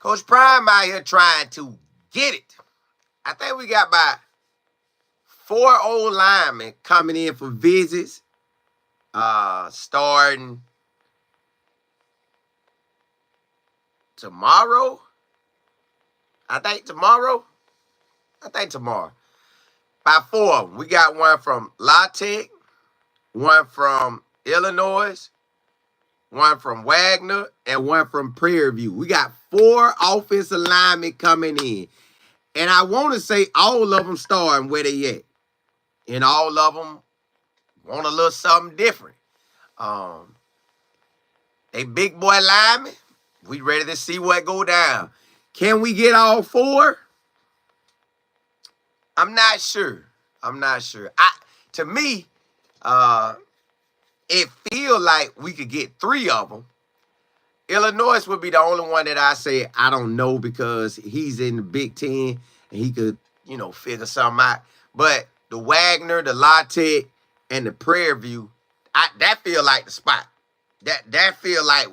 Coach Prime out here trying to get it. I think we got about 4 old linemen coming in for visits, starting tomorrow. I think tomorrow. About 4 of them. We got one from La Tech, one from Illinois, one from Wagner, and one from Prairie View. We got 4 offensive linemen coming in. And I want to say all of them starting where they at. And all of them want a little something different. They big boy linemen. We ready to see what go down. Can we get all 4? I'm not sure. To me, it feel like we could get 3 of them. Illinois would be the only one that I say I don't know because he's in the Big Ten and he could, figure something out. But the Wagner, the La Tech, and the Prairie View, that feel like the spot. That feel like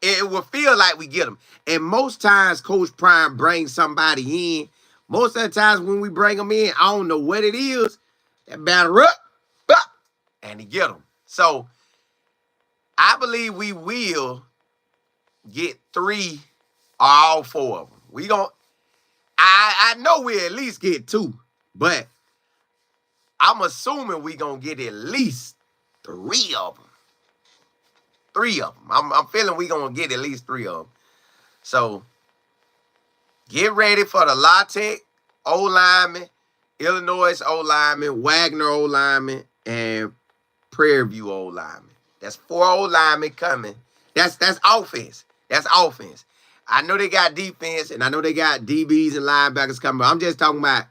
it would feel like we get them. And most times, Coach Prime brings somebody in. Most of the times when we bring them in, I don't know what it is. That batter up, and he get them. So I believe we will get 3 or all 4 of them. I know we at least get 2, but I'm assuming we gonna get at least 3 of them. 3 of them. I'm feeling we gonna get at least 3 of them. So get ready for the La Tech O-lineman, Illinois O-lineman, Wagner O-lineman, and Prairie View O-lineman. That's 4 O-linemen coming. That's offense. That's offense. I know they got defense, and I know they got DBs and linebackers coming, but I'm just talking about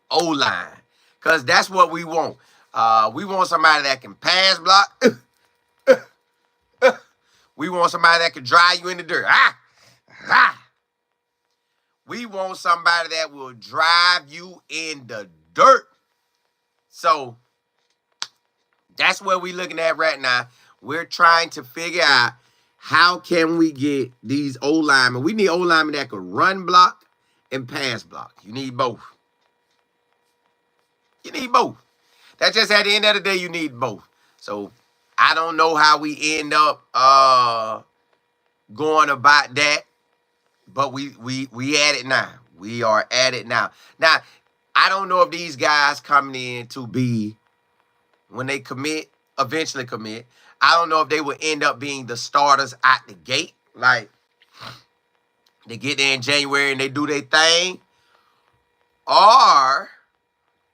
O-line, because that's what we want. We want somebody that can pass block. We want somebody that can drive you in the dirt. We want somebody that will drive you in the dirt. So that's what we're looking at right now. We're trying to figure out how can we get these O-linemen. We need O-linemen that can run block and pass block. You need both. That's just at the end of the day, you need both. So I don't know how we end up going about that, but we at it now. We are at it now. Now, I don't know if these guys coming in to be, when they eventually commit, I don't know if they will end up being the starters out the gate. Like, they get there in January and they do their thing. Or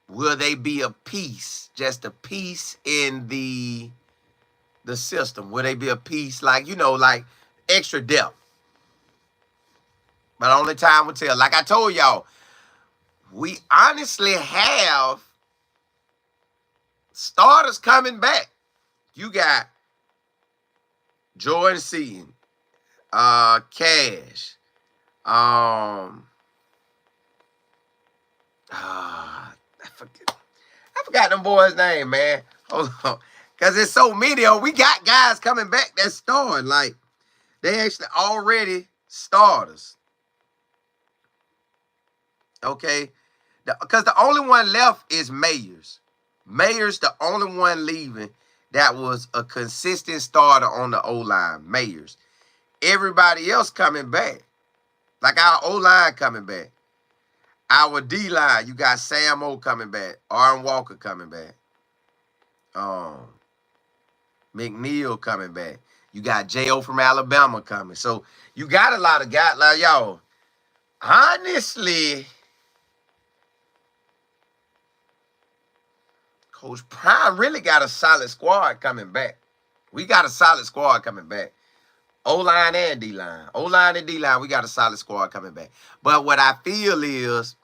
will they be a piece, just a piece in the system? Will they be a piece like extra depth? But only time will tell. Like I told y'all, we honestly have starters coming back. You got Jordan Seaton, Cash, I forgot them boys' name, man. Hold on. Because there's so many of them. We got guys coming back that starting. Like, they actually already starters. Okay? Because the only one left is Mayers. Mayers, the only one leaving that was a consistent starter on the O-line. Mayers. Everybody else coming back. Like our O-line coming back. Our D-line, you got Sam O coming back. Aaron Walker coming back. McNeil coming back. You got J.O. from Alabama coming. So you got a lot of guys. Like, y'all, honestly, Coach Prime really got a solid squad coming back. We got a solid squad coming back. O-line and D-line. O-line and D-line, we got a solid squad coming back. But what I feel is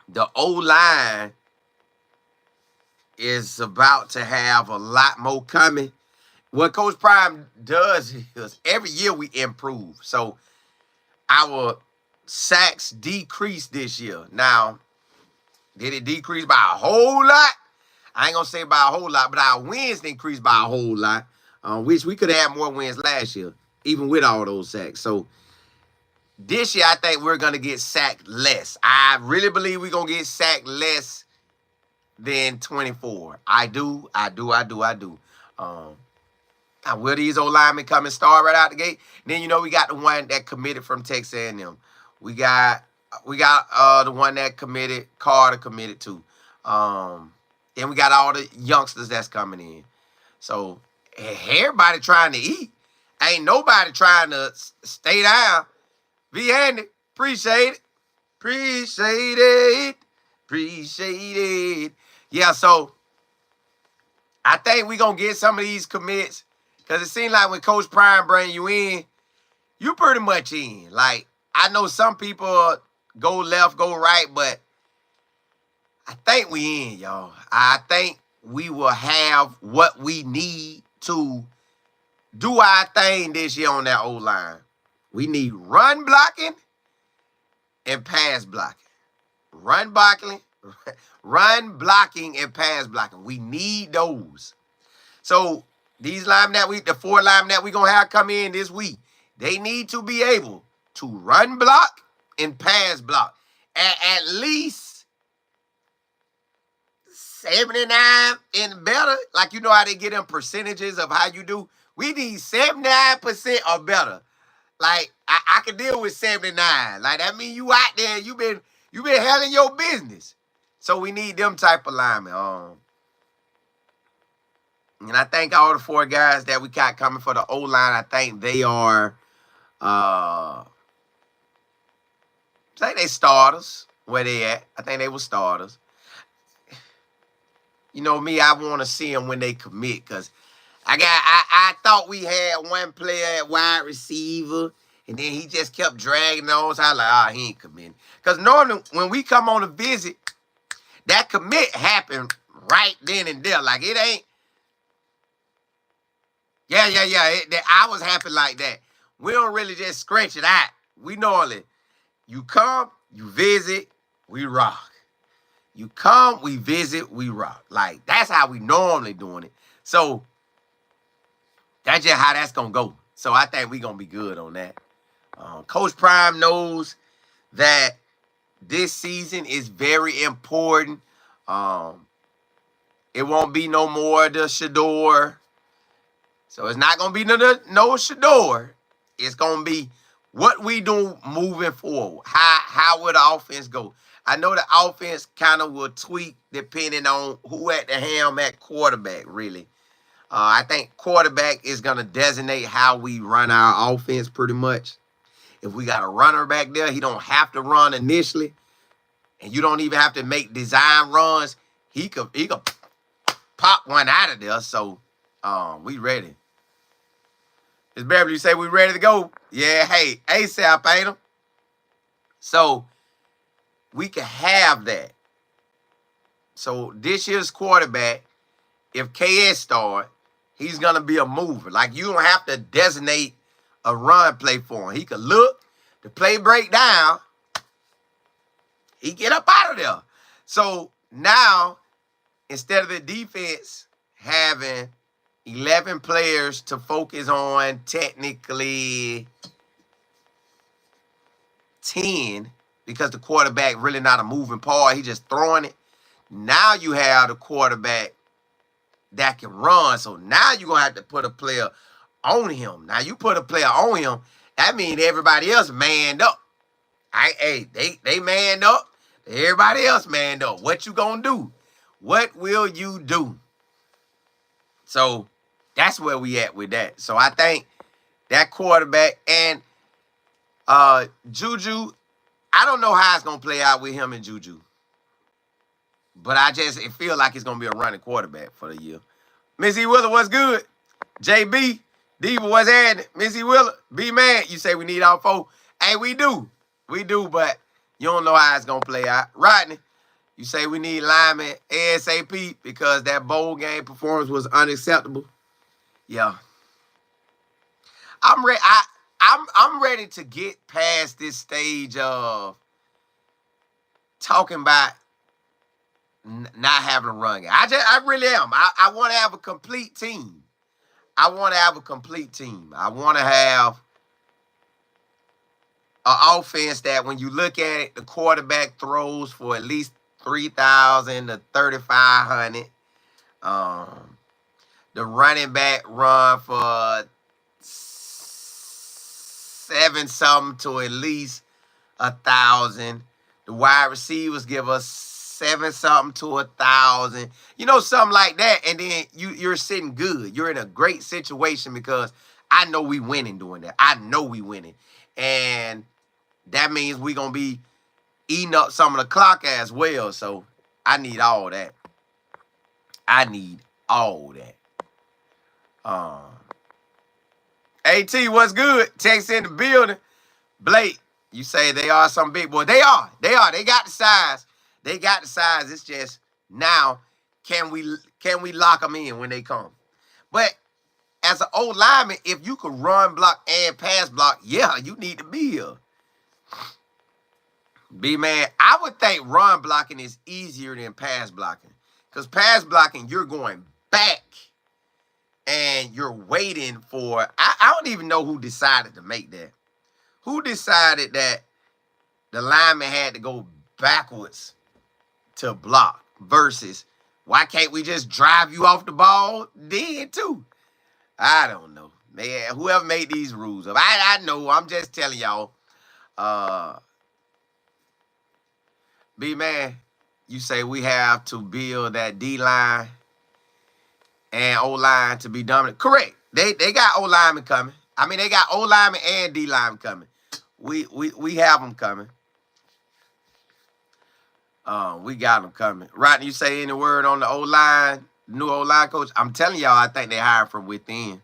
the O-line is about to have a lot more coming. What Coach Prime does is every year we improve. So our sacks decreased this year. Now, did it decrease by a whole lot? I ain't going to say by a whole lot, but our wins increased by a whole lot. Which we could have had more wins last year, even with all those sacks. So this year I think we're gonna get sacked less. I really believe we're gonna get sacked less than 24. I do. Now, will these old linemen come and start right out the gate? Then we got the one that committed from Texas A&M. We got the one that committed, Carter committed too. Then we got all the youngsters that's coming in. So everybody trying to eat. Ain't nobody trying to stay down. V-Handy, appreciate it. Appreciate it. Appreciate it. Yeah, so I think we going to get some of these commits because it seems like when Coach Prime bring you in, you pretty much in. Like, I know some people go left, go right, but I think we in, y'all. I think we will have what we need to do our thing this year on that O-line. We need run blocking and pass blocking. Run blocking and pass blocking. We need those. So these linemen the 4 linemen that we gonna have come in this week, they need to be able to run block and pass block at least 79 and better. Like how they get them percentages of how you do. We need 79% or better. Like I can deal with 79. Like that means you out there, you been handling your business. So we need them type of linemen. And I think all the 4 guys that we got coming for the O-line, I think they are I think they starters where they at. I think they were starters. You know me, I want to see them when they commit because I thought we had one player at wide receiver, and then he just kept dragging on. So I was like, he ain't committing. Because normally when we come on a visit, that commit happened right then and there. Like it ain't. Yeah. The hours happen like that. We don't really just scratch it out. We normally, you come, you visit, we rock. You come, we visit, we rock. Like that's how we normally doing it. So that's just how that's going to go. So I think we're going to be good on that. Coach Prime knows that this season is very important. It won't be no more the Shador. So it's not going to be no Shador. It's going to be what we do moving forward. How will the offense go? I know the offense kind of will tweak depending on who at the helm at quarterback, really. I think quarterback is going to designate how we run our offense pretty much. If we got a runner back there, he don't have to run initially. And you don't even have to make design runs. He could pop one out of there. So we ready. Miss Beverly, you say we ready to go? Yeah, hey, ASAP, ain't him? So we can have that. So this year's quarterback, if KS start, he's going to be a mover. Like, you don't have to designate a run play for him. He could look, the play break down, he get up out of there. So now, instead of the defense having 11 players to focus on, technically 10, because the quarterback really not a moving part. He just throwing it. Now you have the quarterback that can run. So now you're going to have to put a player on him. Now you put a player on him, that means everybody else manned up. They manned up. Everybody else manned up. What you going to do? What will you do? So that's where we at with that. So I think that quarterback and Juju, I don't know how it's going to play out with him and Juju. But it feel like it's going to be a running quarterback for the year. Missy Willer, what's good? JB, Diva, what's happening? Missy Willer, be mad. You say we need all 4. Hey, we do. We do, but you don't know how it's going to play out. Rodney, you say we need linemen ASAP because that bowl game performance was unacceptable. Yeah. I'm ready. I'm ready to get past this stage of talking about not having a run game. I really am. I want to have a complete team. I want to have an offense that when you look at it, the quarterback throws for at least 3,000 to 3,500. The running back run for 7 something to at least 1,000. The wide receivers give us 7 something to 1,000. Something like that. And then you're sitting good. You're in a great situation because I know we winning doing that. I know we winning. And that means we're going to be eating up some of the clock as well. So I need all that. I need all that. AT, what's good? Text in the building. Blake, you say they are some big boys. They are. They got the size. It's just now, can we lock them in when they come? But as an old lineman, if you could run block and pass block, yeah, you need to be here. B-man, I would think run blocking is easier than pass blocking. Because pass blocking, you're going back and you're waiting for... I don't even know who decided to make that. Who decided that the lineman had to go backwards to block versus why can't we just drive you off the ball then too? I don't know. Man, whoever made these rules up, I know. I'm just telling y'all. B-man, you say we have to build that D-line and O-line to be dominant. Correct. They got O-linemen coming. I mean, they got O-linemen and D-linemen coming. We have them coming. We got them coming. Rodney, you say any word on the O-line, new O-line coach? I'm telling y'all, I think they hired from within.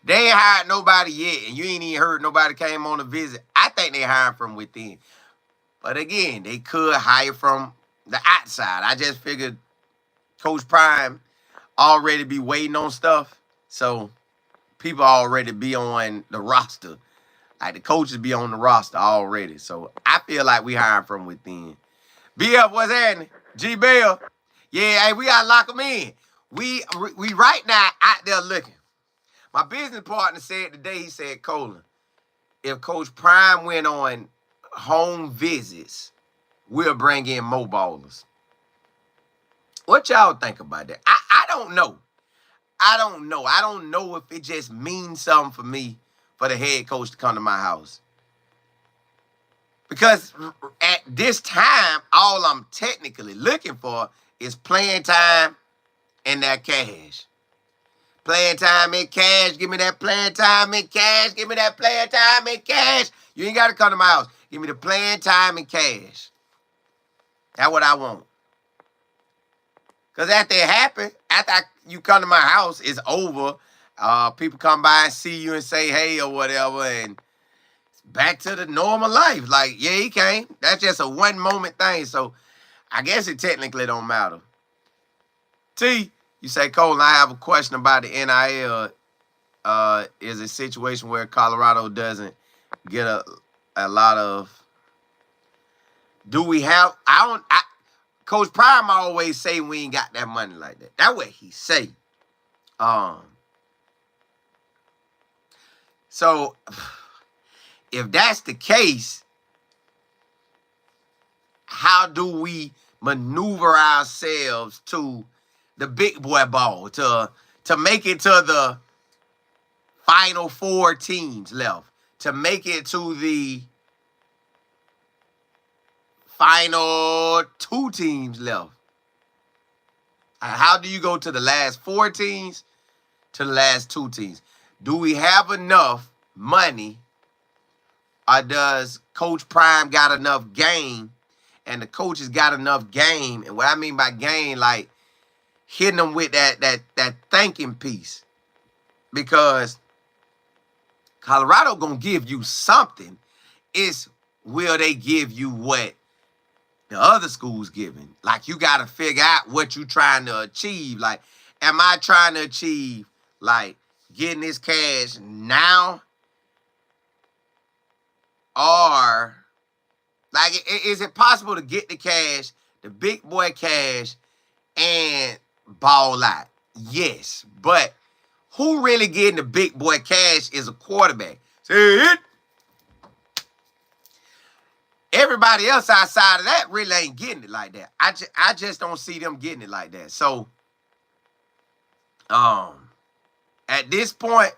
They ain't hired nobody yet, and you ain't even heard nobody came on a visit. I think they hired from within. But again, they could hire from the outside. I just figured Coach Prime already be waiting on stuff. So people already be on the roster. Like the coaches be on the roster already. So I feel like we hiring from within. BF, what's happening? G Bell. Yeah, hey, we gotta lock them in. We right now out there looking. My business partner said today, he said, Colin, if Coach Prime went on home visits, we'll bring in more ballers. What y'all think about that? I don't know. I don't know if it just means something for me for the head coach to come to my house. Because at this time, all I'm technically looking for is playing time and that cash. Playing time and cash. Give me that playing time and cash. Give me that playing time and cash. You ain't got to come to my house. Give me the playing time and cash. That's what I want. Because after it happens, you come to my house, it's over. People come by and see you and say hey or whatever, and it's back to the normal life. Like, yeah, he came. That's just a one moment thing. So I guess it technically don't matter. T, you say, Colin, I have a question about the NIL. Is a situation where Colorado doesn't get a lot of... Do we have... Coach Prime always say we ain't got that money like that. That's what he say. So, if that's the case, how do we maneuver ourselves to the big boy ball, to make it to the final 4 teams left, to make it to the final 2 teams left? How do you go to the last 4 teams to the last 2 teams? Do we have enough money, or does Coach Prime got enough game and the coaches got enough game? And what I mean by game, like hitting them with that thinking piece. Because Colorado gonna give you something. It's will they give you what the other schools giving? Like, you got to figure out what you trying to achieve. Like, am I trying to achieve, like, getting this cash now? Or, like, is it possible to get the cash, the big boy cash, and ball out? Yes, but who really getting the big boy cash is a quarterback. See it? everybody else outside of that really ain't getting it like that. I just don't see them getting it like that. So, at this point,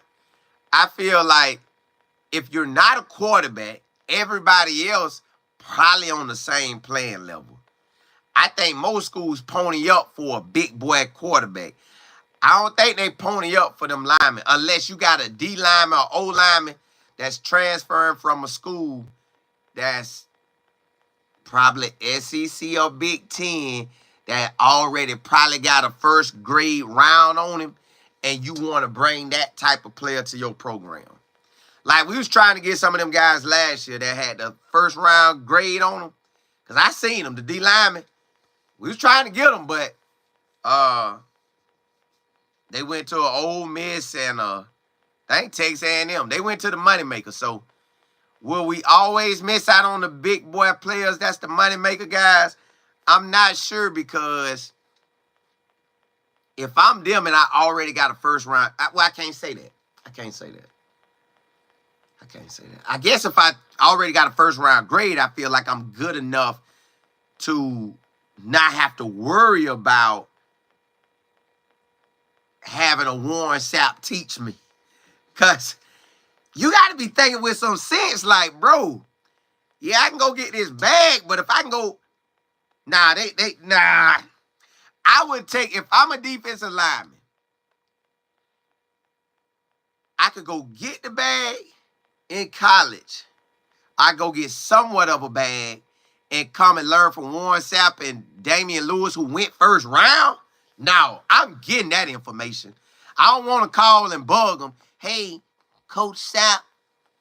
I feel like if you're not a quarterback, everybody else probably on the same playing level. I think most schools pony up for a big boy quarterback. I don't think they pony up for them linemen unless you got a D lineman or O lineman that's transferring from a school that's probably SEC or Big Ten that already probably got a first grade round on him, and you want to bring that type of player to your program. Like we was trying to get some of them guys last year that had the first round grade on them, because I seen them, the D linemen. We was trying to get them, but they went to an Ole Miss and I think Texas A&M. They went to the moneymaker. So will we always miss out on the big boy players? That's the moneymaker guys. I'm not sure, because if I'm them and I already got a first round, I can't say that. I can't say that. I guess if I already got a first round grade, I feel like I'm good enough to not have to worry about having a Warren Sapp teach me. Because you got to be thinking with some sense, like, bro, yeah, I can go get this bag, but if I can go, nah. I would take, if I'm a defensive lineman, I could go get the bag in college. I go get somewhat of a bag and come and learn from Warren Sapp and Damian Lewis, who went first round. No, I'm getting that information. I don't want to call and bug them. Hey, Coach Sapp,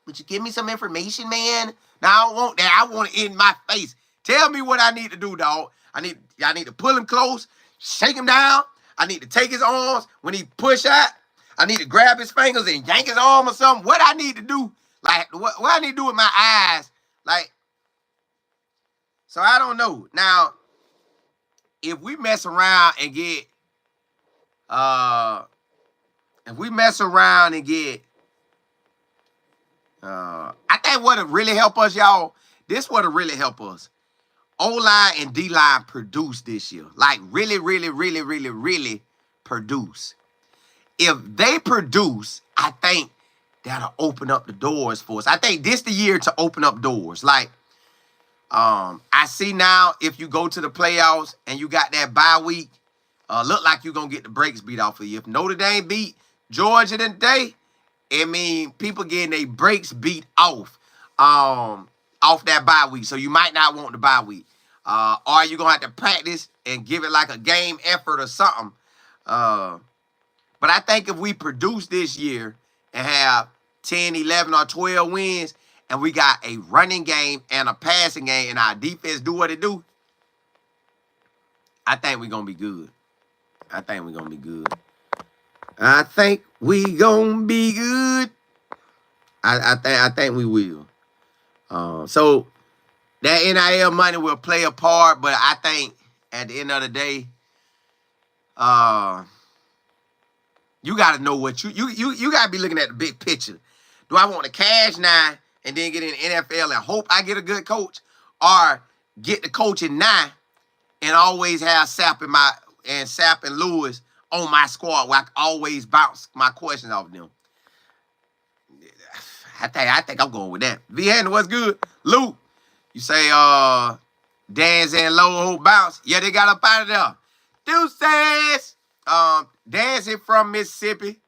would you give me some information, man? No, I don't want that. I want it in my face. Tell me what I need to do, dog. I need to pull him close, shake him down. I need to take his arms when he push out. I need to grab his fingers and yank his arm or something. What I need to do, like what I need to do with my eyes, like. So I don't know. Now, if we mess around and get, I think what'll really help us, y'all, this what'll really help us. O-line and D-line produce this year. Like really, really, really, really, really produce. If they produce, I think that'll open up the doors for us. I think this the year to open up doors. Like, I see now if you go to the playoffs and you got that bye week, look like you're going to get the brakes beat off of you. If Notre Dame beat Georgia today, I mean, people getting their brakes beat off that bye week. So you might not want the bye week. Or you're going to have to practice and give it like a game effort or something. But I think if we produce this year and have 10, 11, or 12 wins, and we got a running game and a passing game, and our defense do what it do, I think we're going to be good. I think we going to be good. I think we will. So that NIL money will play a part, but I think at the end of the day, you got to know what you got to be looking at the big picture. Do I want the cash now and then get in the NFL and hope I get a good coach, or get the coaching now and always have Sapp and Lewis on my squad where I can always bounce my questions off them? I think I'm going with that. V-Hand, what's good? Luke, you say Dance and Low Hope bounce. Yeah, they got up out of there. Deuces. Dancing from Mississippi,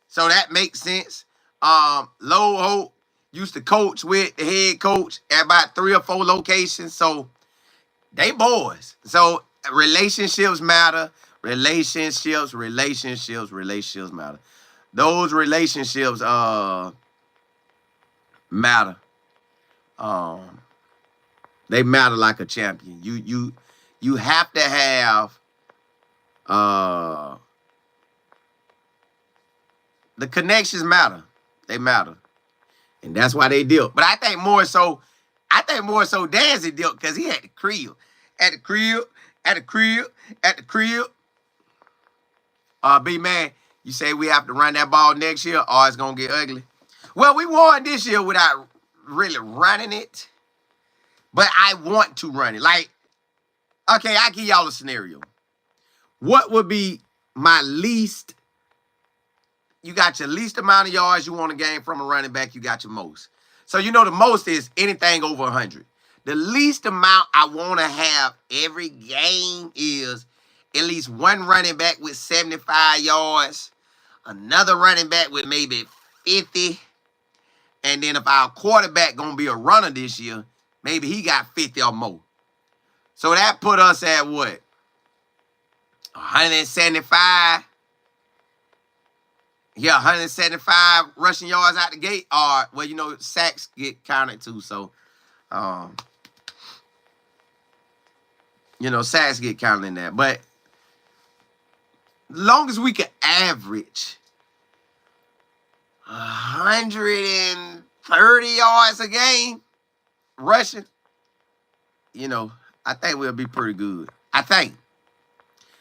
so that makes sense. Low Hope used to coach with the head coach at about 3 or 4 locations, so they boys. So relationships matter. Relationships matter. Those relationships matter. They matter like a champion. You have to have the connections matter. They matter. And that's why they deal. But I think more so Danzy dealt because he had the crib. At the crib. B-Man, you say we have to run that ball next year or it's going to get ugly? Well, we won this year without really running it. but I want to run it. Like, okay, I give y'all a scenario. What would be my least? You got your least amount of yards you want to gain from a running back. You got your most. So you know the most is anything over 100. The least amount I want to have every game is at least one running back with 75 yards, another running back with maybe 50, and then if our quarterback going to be a runner this year, maybe he got 50 or more. So that put us at what? 175? Yeah, 175 rushing yards out the gate. Or, well, you know, sacks get counted too. So, you know, sacks get counted in that. But long as we can average 130 yards a game rushing, you know, I think we'll be pretty good. I think.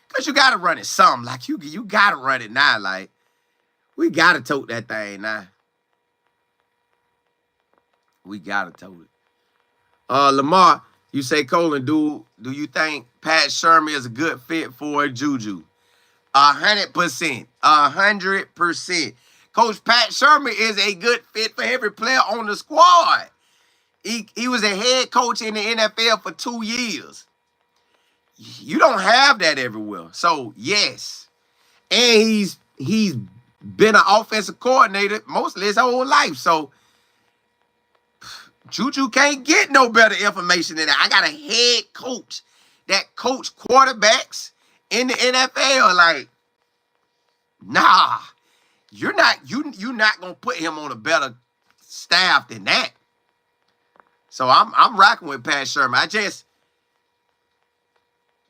Because you got to run it some. Like, you got to run it now. Like, we got to tote that thing now. We got to tote it. Lamar, you say, Colin, do you think Pat Sherman is a good fit for Juju? 100%. 100%. Coach Pat Sherman is a good fit for every player on the squad. He was a head coach in the NFL for 2 years. You don't have that everywhere. So, yes. And he's been an offensive coordinator mostly his whole life. So, Juju can't get no better information than that. I got a head coach that coach quarterbacks in the NFL. Like, nah, you're not gonna put him on a better staff than that. So I'm rocking with Pat Sherman.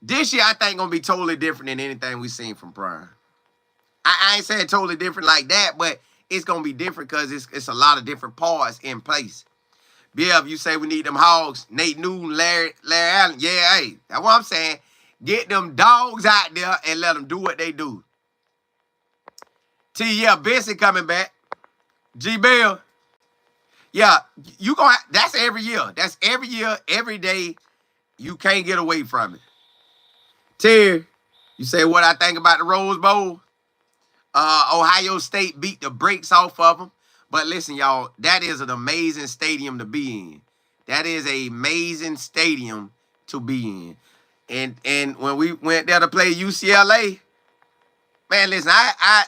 This year I think gonna be totally different than anything we've seen from Prime. I ain't saying totally different like that, but it's gonna be different because it's a lot of different parts in place. Yeah, if you say we need them hogs, Nate Newton, Larry Allen, yeah, hey, that's what I'm saying. Get them dogs out there and let them do what they do. Yeah, Benson coming back. G. Bell. Yeah, that's every year. That's every year, every day. You can't get away from it. Terry, you say what I think about the Rose Bowl? Ohio State beat the brakes off of them. But listen, y'all, that is an amazing stadium to be in. That is an amazing stadium to be in. And when we went there to play UCLA, man, listen,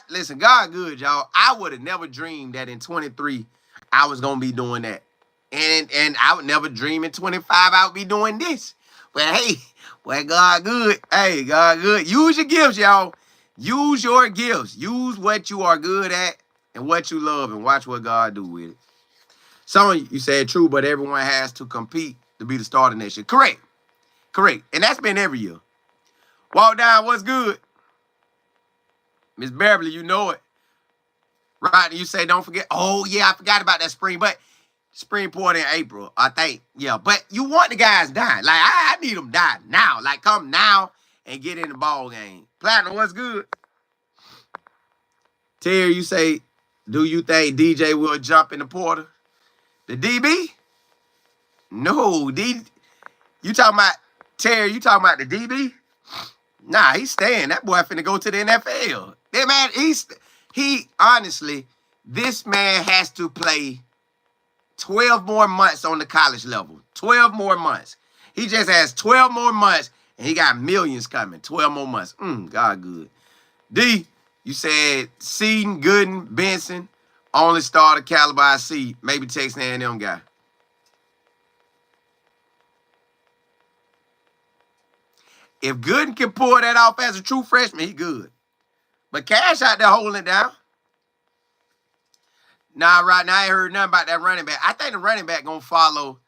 listen, God good, y'all. I would have never dreamed that in 23 I was gonna be doing that. And I would never dream in 25 I would be doing this. But hey, well, God good. Hey, God good. Use your gifts, y'all. Use your gifts. Use what you are good at and what you love, and watch what God do with it. Some of you said true, but everyone has to compete to be the starter next year. Correct. And that's been every year. Walk down, what's good? Miss Beverly, you know it. Right, and you say don't forget. Oh, yeah, I forgot about that spring. But spring port in April, I think. Yeah, but you want the guys dying. Like, I need them dying now. Like, come now and get in the ball game. Platinum, what's good? Terry, you say, do you think DJ will jump in the portal? The DB? No, you talking about, Terry, you talking about the DB? Nah, he's staying. That boy finna go to the NFL. That man, he honestly, this man has to play 12 more months on the college level. 12 more months. He just has 12 more months, and he got millions coming. 12 more months. God good. D, you said Seaton, Gooden, Benson, only starter caliber I see. Maybe Texas A&M guy. If Gooden can pull that off as a true freshman, he good. But Cash out there holding it down. Nah, right now I ain't heard nothing about that running back. I think the running back gonna follow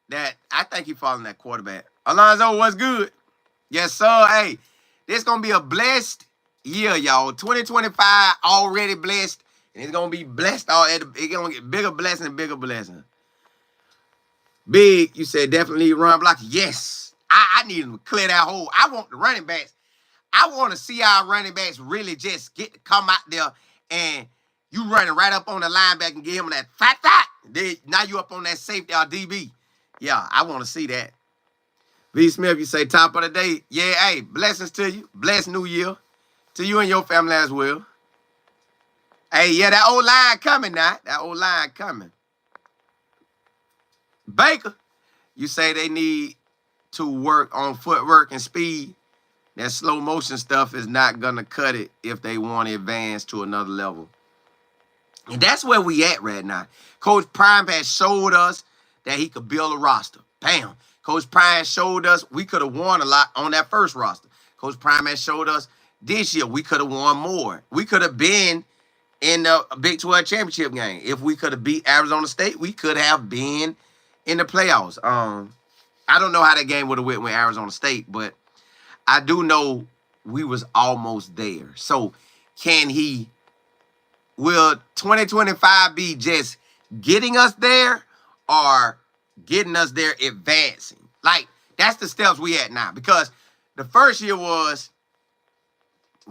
that. I think he following that quarterback. Alonzo, what's good? Yes, sir. Hey, this gonna be a blessed year, y'all. 2025 already blessed, and it's gonna be blessed. It's gonna get bigger blessing and bigger blessing. Big, you said definitely run block. Yes, I need him to clear that hole. I want the running backs. I want to see our running backs really just get to come out there and you running right up on the linebacker and give him that fat. Now you up on that safety or DB. Yeah, I want to see that. V. Smith, you say top of the day. Yeah, hey, blessings to you. Blessed New Year to you and your family as well. Hey, yeah, that old line coming now. That old line coming. Baker, you say they need to work on footwork and speed. That slow motion stuff is not going to cut it if they want to advance to another level. And that's where we at right now. Coach Prime has showed us that he could build a roster. Bam. Coach Prime showed us we could have won a lot on that first roster. Coach Prime has showed us this year we could have won more. We could have been in the Big 12 championship game. If we could have beat Arizona State, we could have been in the playoffs. I don't know how that game would have went with Arizona State, but I do know we was almost there. So will 2025 be just getting us there or getting us there advancing? Like, that's the steps we at now. Because the first year was,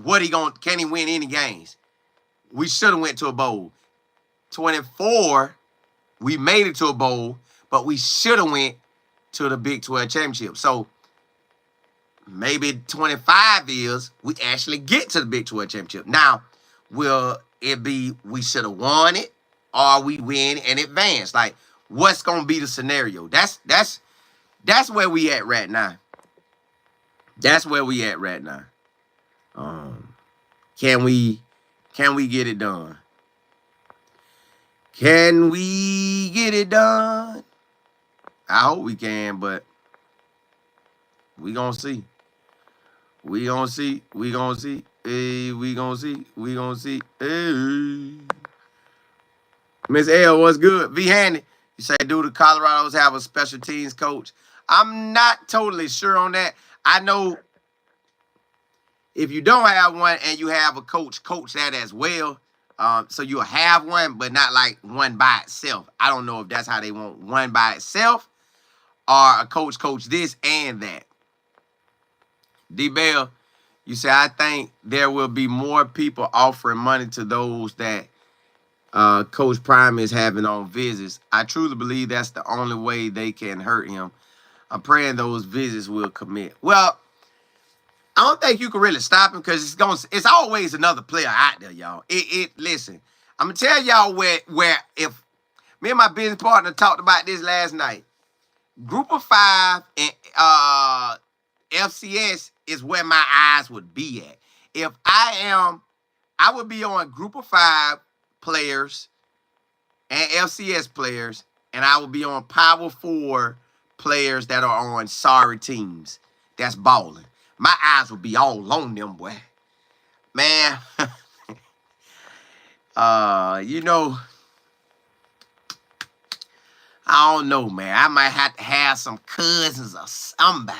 can he win any games? We should have went to a bowl. 24, we made it to a bowl, but we should have went to the Big 12 championship. So maybe 25 years, we actually get to the Big 12 championship. Now, will it be we should have won it or we win and advance? Like, what's going to be the scenario? That's where we at right now. That's where we at right now. Can we get it done? Can we get it done? I hope we can, but we gonna see. We gonna see. We gonna see. Hey, we gonna see. We gonna see. Hey. Miss L, what's good? V Handy, you say, do the Colorados have a special teams coach? I'm not totally sure on that. I know if you don't have one and you have a coach that as well. So you'll have one, but not like one by itself. I don't know if that's how they want one by itself or a coach this and that. D-Bell, you say, I think there will be more people offering money to those that Coach Prime is having on visits. I truly believe that's the only way they can hurt him. I'm praying those visits will commit. Well, I don't think you can really stop him because it's always another player out there, y'all. Listen, I'm gonna tell y'all where if me and my business partner talked about this last night. Group of 5 and FCS is where my eyes would be at. If I would be on Group of 5 players and FCS players, and I would be on Power 4 players that are on sorry teams that's balling. My eyes would be all on them, boy. Man, I don't know, man. I might have to have some cousins or somebody.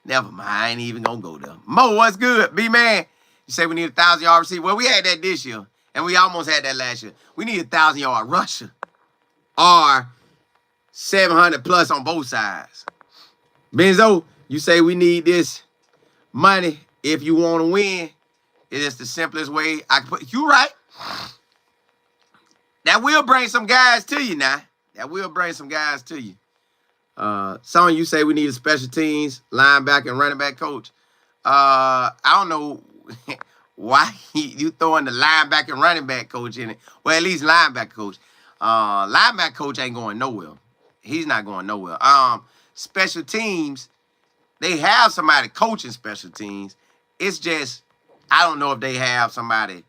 Never mind. I ain't even going to go there. Mo, what's good? B-Man, you say we need a 1,000-yard receiver. Well, we had that this year, and we almost had that last year. We need a 1,000-yard rusher or 700 plus on both sides. Benzo, you say we need this money if you want to win. It is the simplest way I can put. You right. That will bring some guys to you now. That will bring some guys to you. Some of you say we need a special teams, linebacker, and running back coach. I don't know why you throwing the linebacker and running back coach in it. Well, at least linebacker coach. Linebacker coach ain't going nowhere. He's not going nowhere. Special teams, they have somebody coaching special teams. It's just, I don't know if they have somebody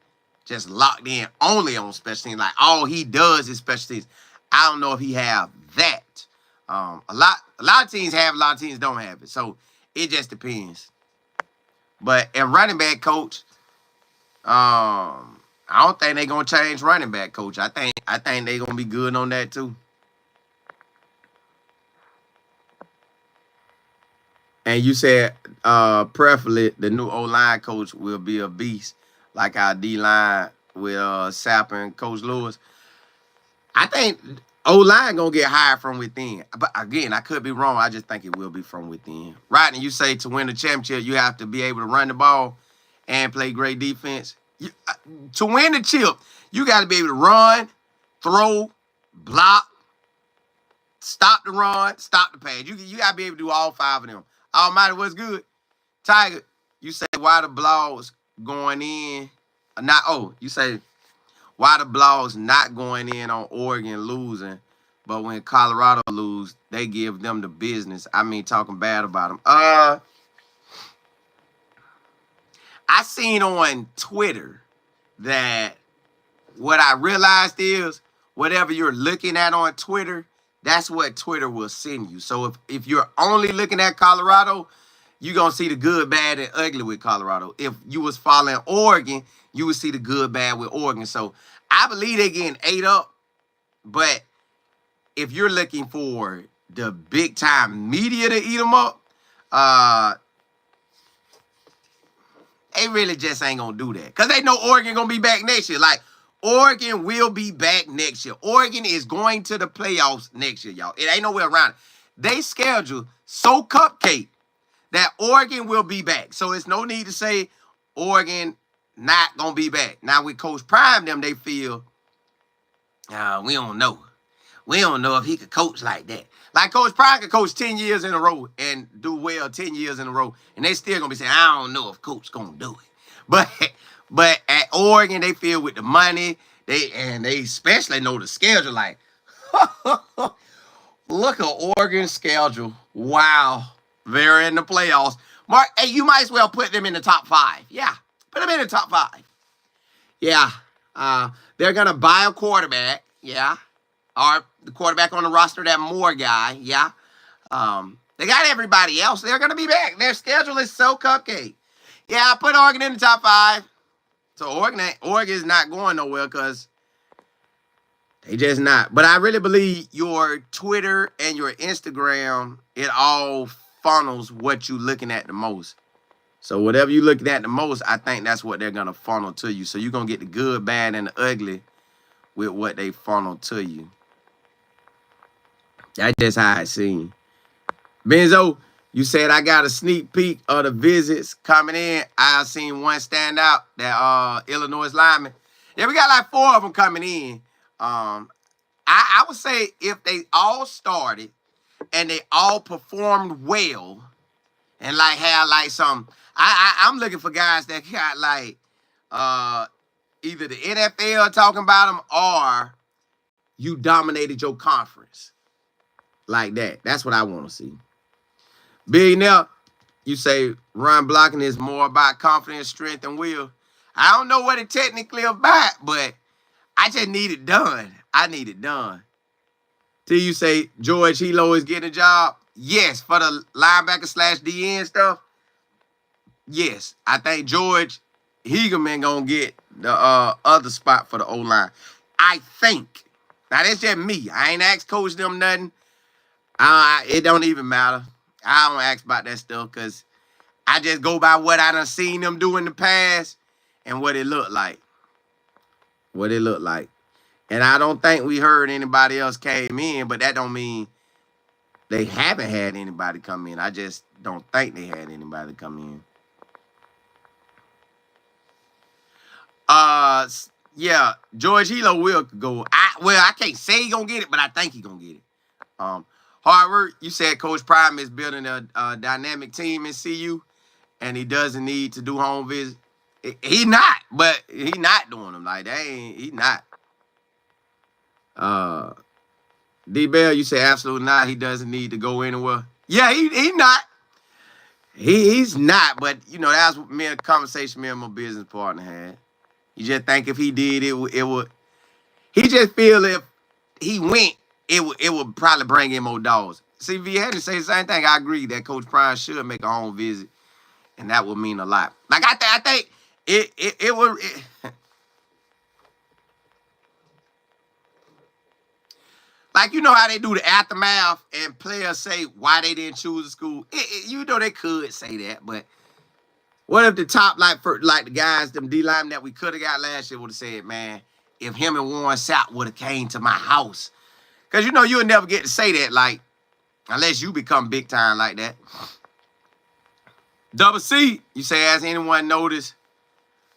just locked in only on special teams. Like, all he does is special teams. I don't know if he have that. A lot of teams have, a lot of teams don't have it. So it just depends. But in running back coach, I don't think they're gonna change running back coach. I think they're gonna be good on that too. And you said preferably the new O-line coach will be a beast, like our D-line with Sapp and Coach Lewis. I think O-line gonna get hired from within. But again, I could be wrong. I just think it will be from within. Right? And you say to win the championship, you have to be able to run the ball and play great defense. To win the chip, you got to be able to run, throw, block, stop the run, stop the pass. You gotta be able to do all 5 of them. Almighty, what's good? Tiger, you say why the blogs going in? Not you say why the blogs not going in on Oregon losing, but when Colorado lose, they give them the business. I mean, talking bad about them. I seen on Twitter that what I realized is whatever you're looking at on Twitter, that's what Twitter will send you. So if you're only looking at Colorado, you're going to see the good, bad, and ugly with Colorado. If you was following Oregon, you would see the good, bad with Oregon. So I believe they're getting ate up. But if you're looking for the big-time media to eat them up, they really just ain't going to do that. Because they know Oregon going to be back next year. Like, Oregon will be back next year. Oregon is going to the playoffs next year, y'all. It ain't nowhere around it. They schedule so cupcake that Oregon will be back. So it's no need to say Oregon not going to be back. Now, with Coach Prime, they feel, we don't know. We don't know if he could coach like that. Like Coach Prime could coach 10 years in a row and do well 10 years in a row. And they still going to be saying, I don't know if Coach going to do it. But at Oregon, they feel with the money, they especially know the schedule. Like, look at Oregon's schedule. Wow. They're in the playoffs. Mark, hey, you might as well put them in the top 5. Yeah, put them in the top 5. Yeah. They're going to buy a quarterback. Yeah. Or the quarterback on the roster, that Moore guy. Yeah. They got everybody else. They're going to be back. Their schedule is so cupcake. Yeah, I put Oregon in the top 5. So Oregon is not going nowhere because they just not. But I really believe your Twitter and your Instagram, it all funnels what you looking at the most. So whatever you looking at the most, I think that's what they're going to funnel to you. So you're going to get the good, bad, and the ugly with what they funnel to you. That's just how I seen. Benzo, you said I got a sneak peek of the visits coming in. I seen one stand out, that Illinois lineman. Yeah, we got like 4 of them coming in. I would say if they all started and they all performed well and like had like some, I'm looking for guys that got like either the NFL talking about them or you dominated your conference like that. That's what I want to see. Billionaire, you say run blocking is more about confidence, strength, and will. I don't know what it technically about, but I just need it done. I need it done. Till you say George Hilo is getting a job. Yes, for the linebacker / DN stuff. Yes, I think George Hegelman gonna get the other spot for the O-line. I think. Now that's just me. I ain't asked coach them nothing. It don't even matter. I don't ask about that stuff because I just go by what I done seen them do in the past and what it looked like. What it looked like. And I don't think we heard anybody else came in, but that don't mean they haven't had anybody come in. I just don't think they had anybody come in. Yeah, George Hilo will go. I can't say he gonna get it, but I think he gonna get it. Harvard, you said Coach Prime is building a dynamic team in CU, and he doesn't need to do home visits. He not, but he not doing them like that. He not. D-Bell, you say absolutely not. He doesn't need to go anywhere. Yeah, he not. He's not, but, you know, that's a conversation me and my business partner had. You just think if he did, it would. He just feel if he went, it would probably bring in more dogs. See, if he had to say the same thing, I agree that Coach Prime should make a home visit, and that would mean a lot. Like, I think it would. Like, you know how they do the aftermath and players say why they didn't choose a school? You know they could say that, but what if the top, like the guys, them D-linemen that we could have got last year would have said, man, if him and Warren Sapp would have came to my house. Because, you know, you'll never get to say that, like, unless you become big time like that. Double C, you say, has anyone noticed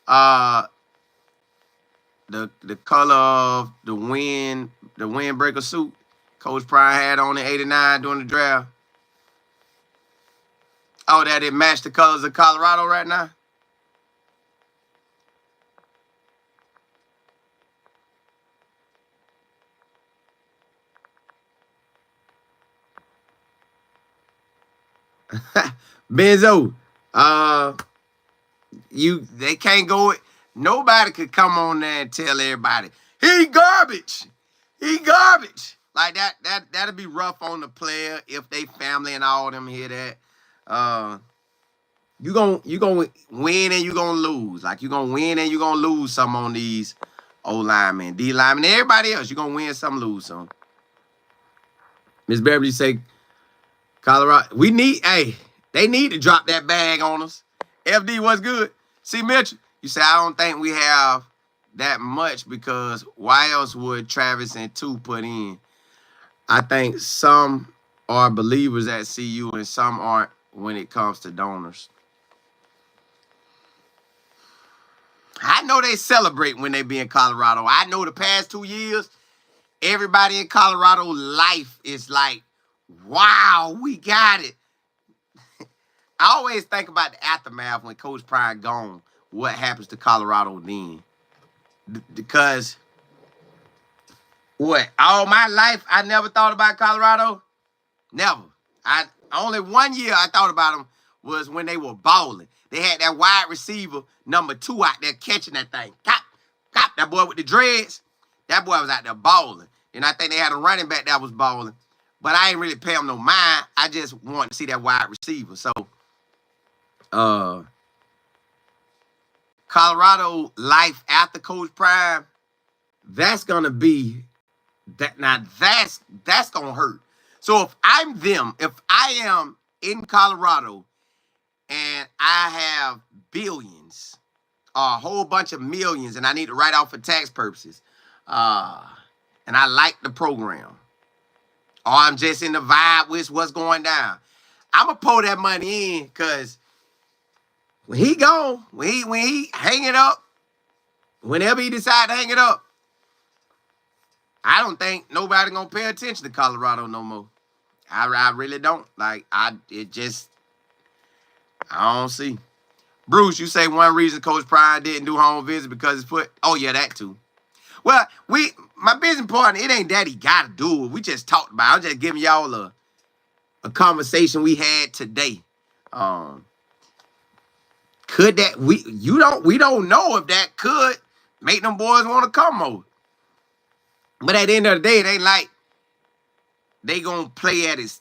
the color of the windbreaker suit? Coach Prime had on in '89 during the draft. Oh, that it matched the colors of Colorado right now? Benzo, they can't go. Nobody could come on there and tell everybody he garbage. He garbage. Like that'd be rough on the player if they family and all them hear that. You gonna win and you gonna lose. Like you gonna win and you gonna lose some on these O linemen, D linemen, everybody else. You gonna win some, lose some. Miss Beverly say Colorado. They need to drop that bag on us. FD, what's good? See, Mitchell, you say, I don't think we have that much because why else would Travis and two put in? I think some are believers at CU and some aren't when it comes to donors. I know they celebrate when they be in Colorado. I know the past 2 years, everybody in Colorado life is like, wow, we got it. I always think about the aftermath when Coach Prime gone. What happens to Colorado then? Because all my life I never thought about Colorado. Never. Only 1 year I thought about them was when they were balling. They had that wide receiver number 2 out there catching that thing. Cop, that boy with the dreads. That boy was out there balling. And I think they had a running back that was balling. But I ain't really pay him no mind. I just wanted to see that wide receiver. So, Colorado life after Coach Prime, that's gonna be that. Now that's gonna hurt. So if I'm them, if I am in Colorado and I have billions, a whole bunch of millions, and I need to write off for tax purposes, and I like the program, or I'm just in the vibe with what's going down, I'm gonna pour that money in because when he gone, when he hang it up, whenever he decide to hang it up, I don't think nobody gonna pay attention to Colorado no more. I really don't. Like I don't see. Bruce, you say one reason Coach Prime didn't do home visit because his foot. Oh yeah, that too. Well, my business partner, it ain't that he gotta do it. We just talked about it. I'm just giving y'all a conversation we had today. Could that we don't know if that could make them boys want to come over. But at the end of the day, it ain't like they gonna play at his.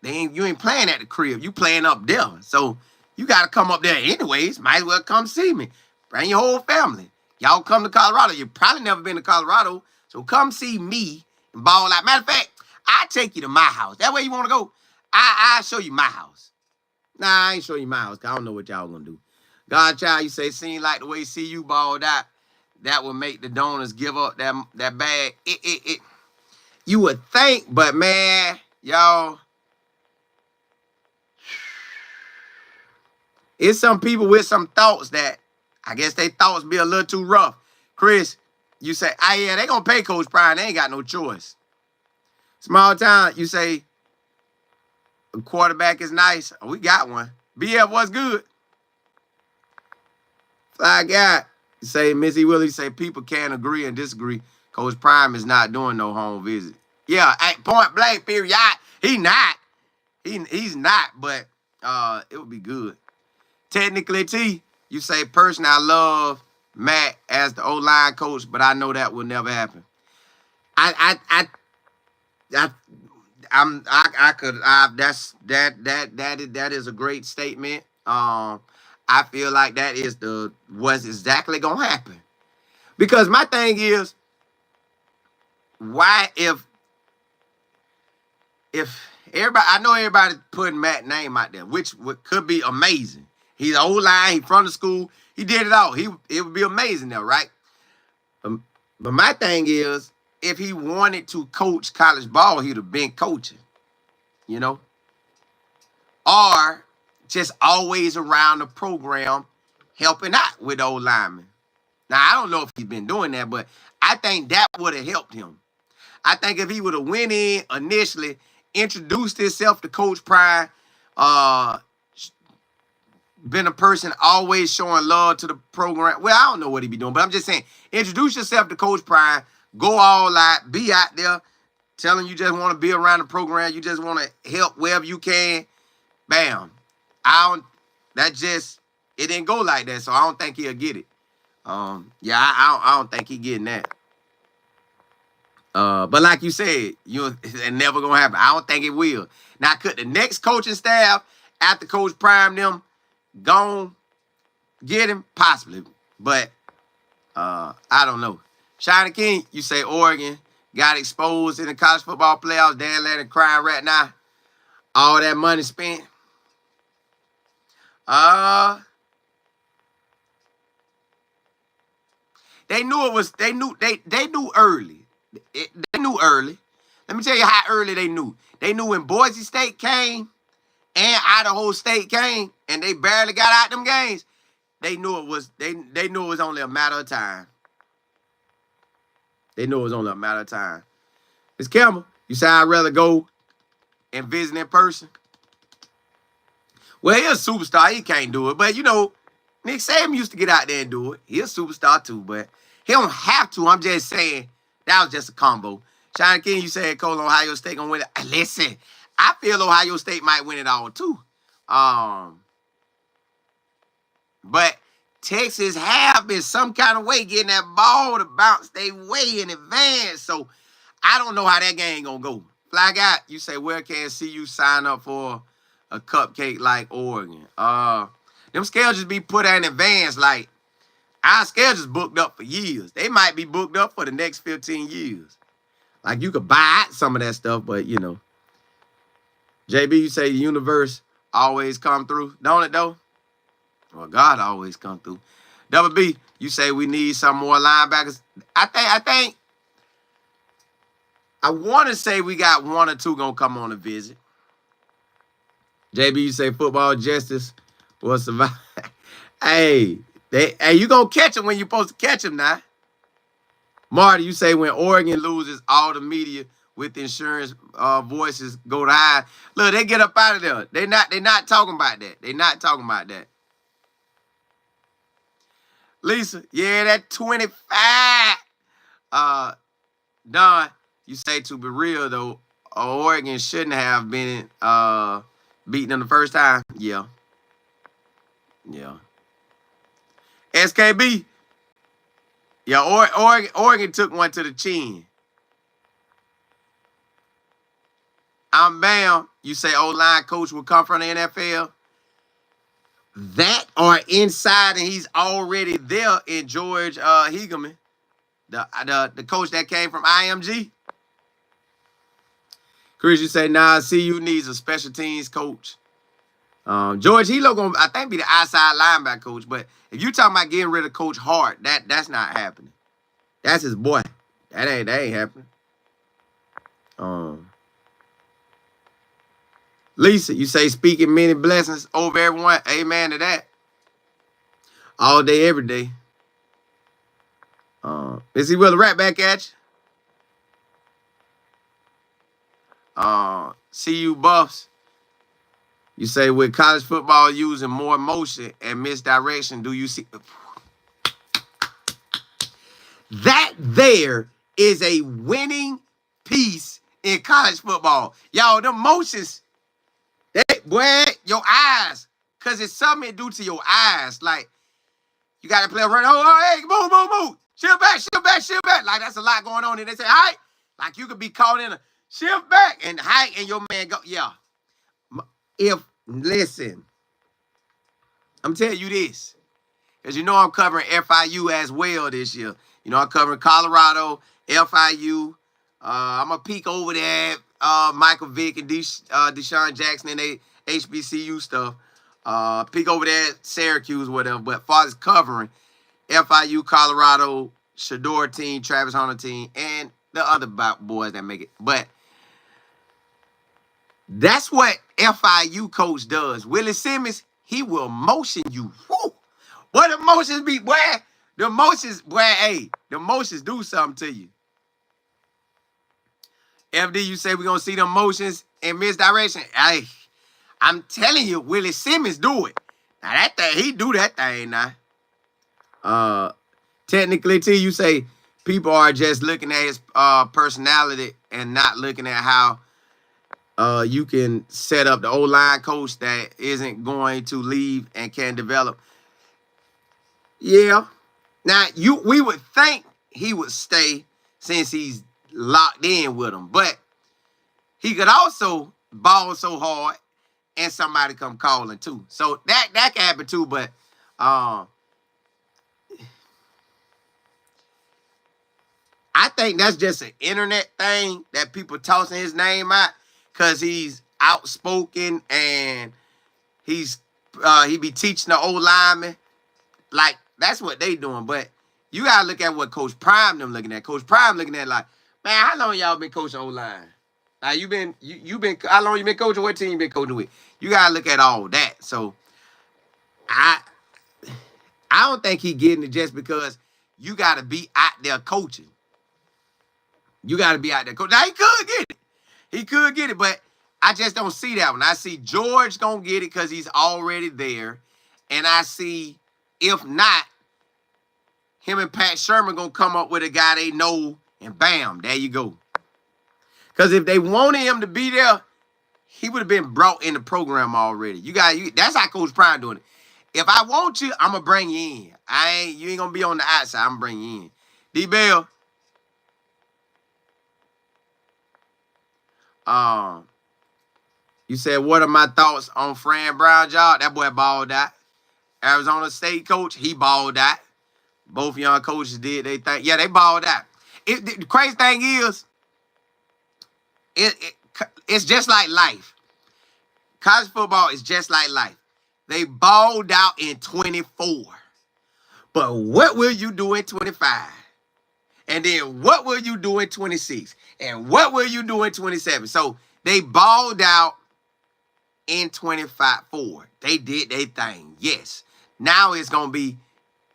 You ain't playing at the crib. You playing up there. So you gotta come up there anyways. Might as well come see me. Bring your whole family. Y'all come to Colorado. You probably never been to Colorado. So come see me and ball out. Matter of fact, I take you to my house. That way you want to go. I show you my house. Nah, I ain't show you my house because I don't know what y'all gonna do. Godchild, you say, seem like the way CU balled out, that would make the donors give up that bag. You would think, but man, y'all, it's some people with some thoughts that I guess they thoughts be a little too rough. Chris, you say, yeah, they gonna pay Coach Prime. They ain't got no choice. Small town, you say, a quarterback is nice. Oh, we got one. BF, what's good? Fly guy, you say, Missy Willie, say, people can't agree and disagree. Coach Prime is not doing no home visit. Yeah, point blank, period. He not. He's not, but it would be good. Technically, T, you say, personally, I love Matt as the O-line coach, but I know that will never happen. That is a great statement. I feel like that is what's exactly gonna happen. Because my thing is, why if everybody, I know everybody putting Matt's name out there, which could be amazing. He's an O-line, he's from the school, he did it all. It would be amazing though, right? But my thing is, if he wanted to coach college ball, he'd have been coaching, you know? Or just always around the program helping out with old linemen. Now, I don't know if he's been doing that, but I think that would have helped him. I think if he would have went in initially, introduced himself to Coach Prime, been a person always showing love to the program. Well, I don't know what he be doing, but I'm just saying, introduce yourself to Coach Prime, go all out, be out there, telling you just want to be around the program, you just want to help wherever you can. Bam. It didn't go like that, so I don't think he'll get it. I don't think he getting that. But like you said, it's never gonna happen. I don't think it will. Now, could the next coaching staff after Coach Prime them gone get him? Possibly, but I don't know. Shiny King, you say Oregon got exposed in the college football playoffs. Dan Lanning crying right now. All that money spent. They knew it was. They knew early. They knew early. Let me tell you how early they knew. They knew when Boise State came and Idaho State came, and they barely got out them games. They knew it was. They knew it was only a matter of time. They knew it was only a matter of time. Miss Campbell, you say I'd rather go and visit in person. Well, he's a superstar. He can't do it, but you know, Nick Saban used to get out there and do it. He's a superstar too, but he don't have to. I'm just saying that was just a combo. Shiny King, you said Cole Ohio State gonna win it. Listen, I feel Ohio State might win it all too. But Texas have been some kind of way getting that ball to bounce their way in advance. So I don't know how that game gonna go. Fly Guy, you say where can see you sign up for a cupcake like Oregon? Them schedules be put out in advance. Like, our schedules booked up for years. They might be booked up for the next 15 years. Like, you could buy out some of that stuff, but, you know. JB, you say the universe always come through. Don't it, though? Well, God always come through. Double B, you say we need some more linebackers. I want to say we got one or two going to come on a visit. JB, you say football justice will survive. Hey, you going to catch them when you're supposed to catch them now. Marty, you say when Oregon loses, all the media with insurance voices go to hide. Look, they get up out of there. They not talking about that. They not talking about that. Lisa, yeah, that 25. Don, you say to be real though, Oregon shouldn't have been beaten them the first time. Yeah. SKB. Yeah, Oregon took one to the chin. I'm Bam. You say O-line coach will come from the NFL. That or inside, and he's already there in George Hegelman, the coach that came from IMG. Chris, you say, nah, CU needs a special teams coach. George Hilo gonna, I think, be the outside linebacker coach. But if you talking about getting rid of Coach Hart, that's not happening. That's his boy. That ain't happening. Lisa, you say speaking many blessings over everyone. Amen to that. All day, every day. Is he willing right back at you? CU Buffs. You say with college football using more motion and misdirection, do you see? That there is a winning piece in college football. Y'all, the motions, boy, your eyes, because it's something to do to your eyes. Like, you got to play a run. Oh, hey, move. Shift back. Like, that's a lot going on. And they say, height. Like, you could be caught in a shift back and height, and your man go, yeah. Listen, I'm telling you this, because you know I'm covering FIU as well this year. You know, I'm covering Colorado, FIU. I'm going to peek over there at Michael Vick and Deshaun Jackson and they HBCU stuff. Peek over there at Syracuse, whatever. But as far as covering FIU, Colorado, Shador team, Travis Hunter team, and the other boys that make it. But that's what FIU coach does. Willie Simmons, he will motion you. Woo! What the motions be, boy? The motions, boy, hey, the motions do something to you. FD, you say we're going to see them motions in misdirection. I'm telling you, Willie Simmons do it. Now, that thing, he do that thing now. Technically, T, you say people are just looking at his personality and not looking at how you can set up the O-line coach that isn't going to leave and can develop. Yeah. Now, we would think he would stay since he's locked in with him, but he could also ball so hard and somebody come calling too. So that can happen too, but I think that's just an internet thing that people tossing his name out because he's outspoken and he be teaching the old linemen. Like, that's what they doing. But you gotta look at what Coach Prime them looking at. Coach Prime looking at like, man, how long y'all been coaching O-line? Like, you been how long you been coaching? What team you been coaching with? You gotta look at all that. So I don't think he getting it just because you gotta be out there coaching. You gotta be out there coaching. Now he could get it. He could get it, but I just don't see that one. I see George gonna get it because he's already there. And I see, if not, him and Pat Sherman gonna come up with a guy they know, and bam, there you go. Because if they wanted him to be there, he would have been brought in the program already. That's how Coach Prime doing it. If I want you, I'm gonna bring you in. You ain't gonna be on the outside. I'm gonna bring you in. D-Bell. You said, what are my thoughts on Fran Brown job? That boy balled out. Arizona State coach, he balled out. Both young coaches did they think. Yeah, they balled out. The crazy thing is, it's just like life. College football is just like life. They balled out in 24. But what will you do in 25? And then what will you do in 26? And what will you do in 27? So they balled out in 25-4. They did their thing. Yes. Now it's going to be,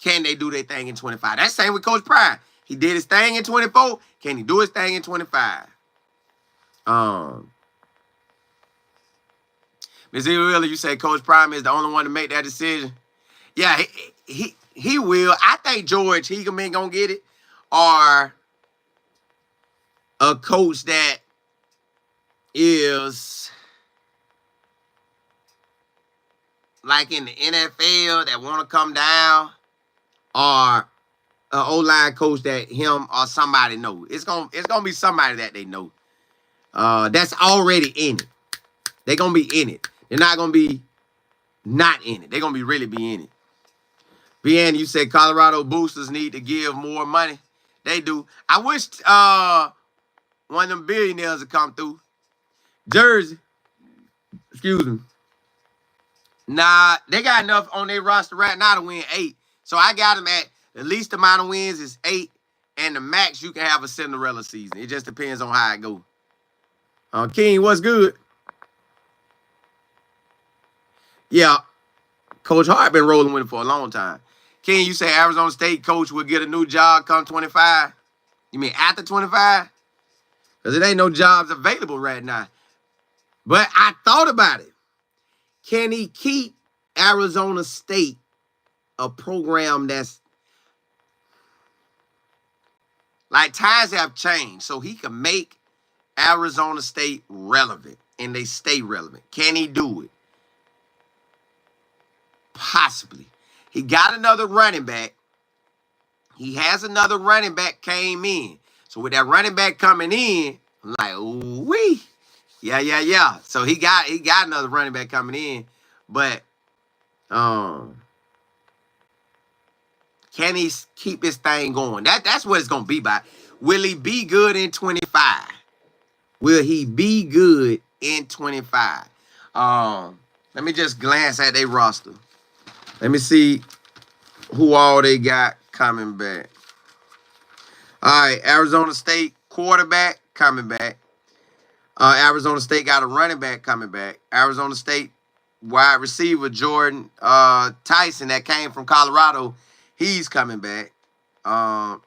can they do their thing in 25? That's the same with Coach Prime. He did his thing in 24. Can he do his thing in 25? Ms. Really, you say Coach Prime is the only one to make that decision? Yeah, he will. I think George Hegelman going to get it. Or a coach that is like in the NFL that want to come down, or an O-line coach that him or somebody know. It's gonna be somebody that they know. That's already in it. They're gonna be in it. They're not gonna be not in it. They're gonna be really be in it. Bien, you said Colorado boosters need to give more money. They do. I wish one of them billionaires would come through. Jersey. Excuse me. Nah, they got enough on their roster right now to win 8. So I got them at the least amount of wins is 8. And the max, you can have a Cinderella season. It just depends on how it goes. King, what's good? Yeah. Coach Hart been rolling with it for a long time. King, you say Arizona State coach will get a new job come 25? You mean after 25? Because it ain't no jobs available right now. But I thought about it. Can he keep Arizona State a program that's like times have changed, so he can make Arizona State relevant and they stay relevant? Can he do it? Possibly. He got another running back. He has another running back came in. So with that running back coming in, I'm like, ooh-wee. Yeah. So he got another running back coming in. But can he keep his thing going? That's what it's gonna be by. Will he be good in 25? Will he be good in 25? Let me just glance at their roster. Let me see who all they got coming back. All right, Arizona State quarterback coming back. Arizona State got a running back coming back. Arizona State wide receiver Jordan Tyson that came from Colorado, he's coming back.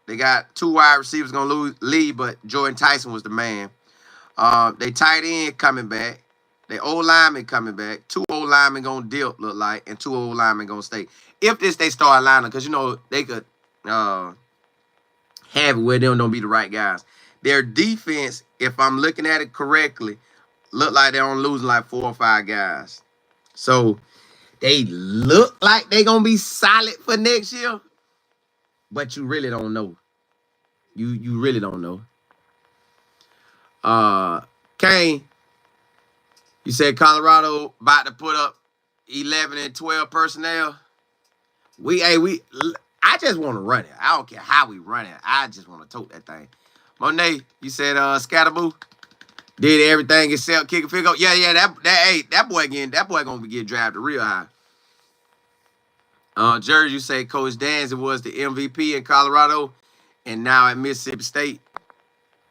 They got 2 wide receivers going to leave, but Jordan Tyson was the man. They tight end coming back. They old lineman coming back. 2 old linemen gonna dip, look like, and 2 old linemen gonna stay. If this they start lining, because you know they could have it where them don't be the right guys. Their defense, if I'm looking at it correctly, look like they're on losing like 4 or 5 guys. So they look like they gonna be solid for next year, but you really don't know. You really don't know. Kane, you said Colorado about to put up 11 and 12 personnel. I just want to run it. I don't care how we run it. I just want to tote that thing. Monet, you said Scatterboo did everything except kick a field goal. Yeah, that boy gonna get drafted real high. Jersey, you say Coach Danzig was the MVP in Colorado and now at Mississippi State.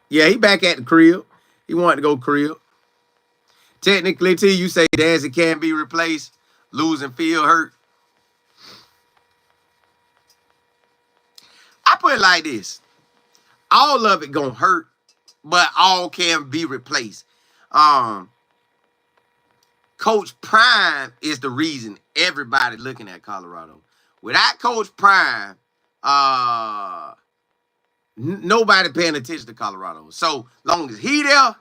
Yeah, he back at the crib. He wanted to go crib. Technically, T, you say Danzig can be replaced. Losing field hurt. I put it like this. All of it gonna hurt, but all can be replaced. Coach Prime is the reason everybody looking at Colorado. Without Coach Prime, nobody paying attention to Colorado. So long as he there,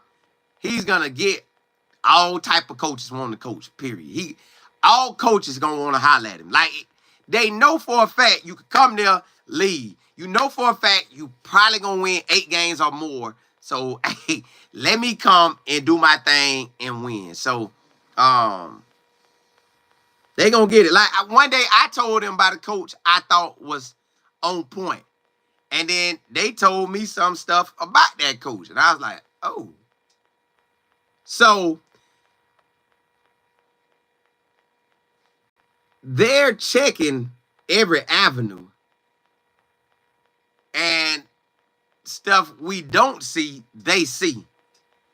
he's gonna get all type of coaches wanting to coach. Period. All coaches gonna want to holler at him. Like they know for a fact you could come there, leave. You know for a fact you probably gonna win 8 games or more. So hey, let me come and do my thing and win. So they gonna get it. Like one day I told them about a coach I thought was on point. And then they told me some stuff about that coach. And I was like, oh. So they're checking every avenue. And stuff we don't see, they see.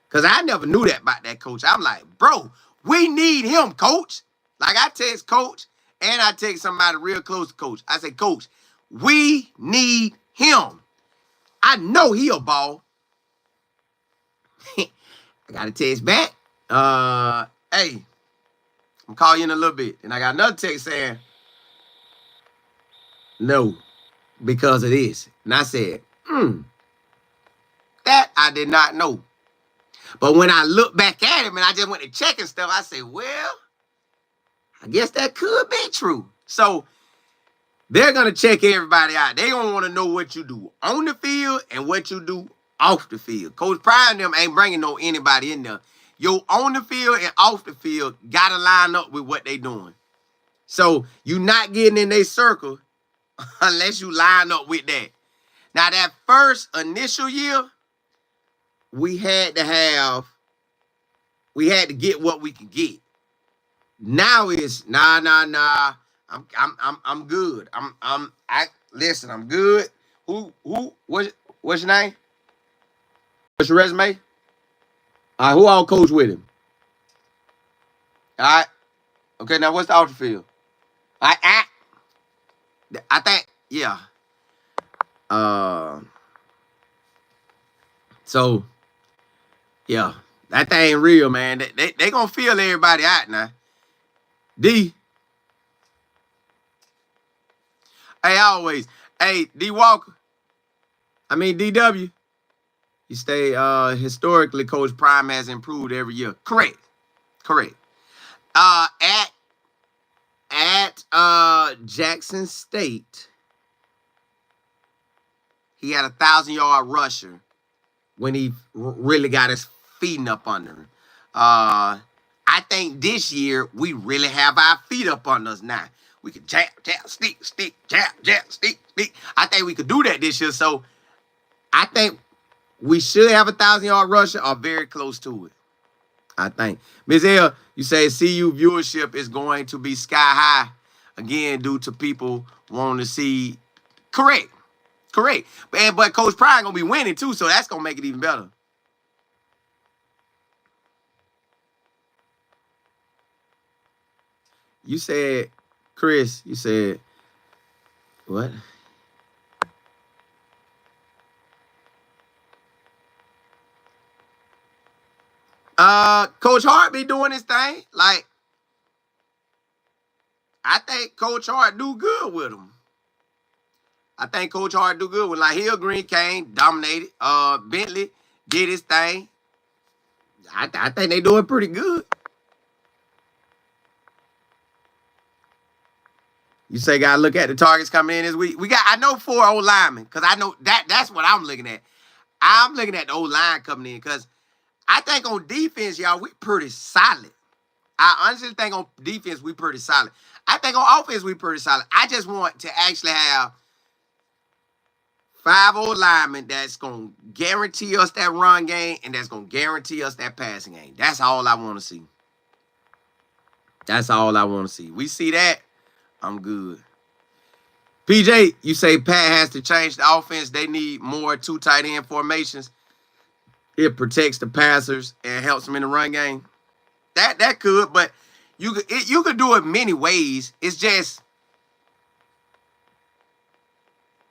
Because I never knew that about that coach. I'm like, bro, we need him, coach. Like I text coach and I text somebody real close to coach. I say, coach, we need him. I know he'll ball. I got a text back. Hey, I'm calling you in a little bit. And I got another text saying, no, because of this. And I said, that I did not know. But when I look back at him and I just went to check and stuff, I said, well, I guess that could be true. So they're going to check everybody out. They're going to want to know what you do on the field and what you do off the field. Coach Pryor and them ain't bringing anybody in there. Yo, on the field and off the field got to line up with what they doing. So you not getting in their circle unless you line up with that. Now, that first initial year, we had to get what we could get. Now it's nah. I'm good. Listen, I'm good. What's your name? What's your resume? All right, who all coach with him? All right. Okay, now what's the off the field? I think, yeah. So, yeah, that thing real, man. They gonna feel everybody out now. D. Hey, D Walker. DW. You stay historically, Coach Prime has improved every year. Correct. At Jackson State, he had a 1,000-yard rusher when he really got his feet up under him. I think this year we really have our feet up under us now. We can jab, stick, jab, stick. I think we could do that this year. So I think we should have a 1,000-yard rusher or very close to it. I think. Ms. L, you say CU viewership is going to be sky high again due to people wanting to see. Correct. But Coach Pryor gonna be winning too, so that's gonna make it even better. You said, Chris, you said, what? Coach Hart be doing his thing. Like, I think Coach Hart do good with him. I think Coach Hart do good with, like, Hill Green came, dominated. Bentley did his thing. I think they doing pretty good. You say gotta look at the targets coming in this week. I know 4 old linemen, because I know that's what I'm looking at. I'm looking at the old line coming in, because I think on defense, y'all, we pretty solid. I honestly think on defense, we pretty solid. I think on offense, we pretty solid. I just want to actually have 5 old linemen that's going to guarantee us that run game and that's going to guarantee us that passing game. That's all I want to see. That's all I want to see. We see that, I'm good. PJ, you say Pat has to change the offense. They need more 2 tight end formations. It protects the passers and helps them in the run game. That could, but you could do it many ways. It's just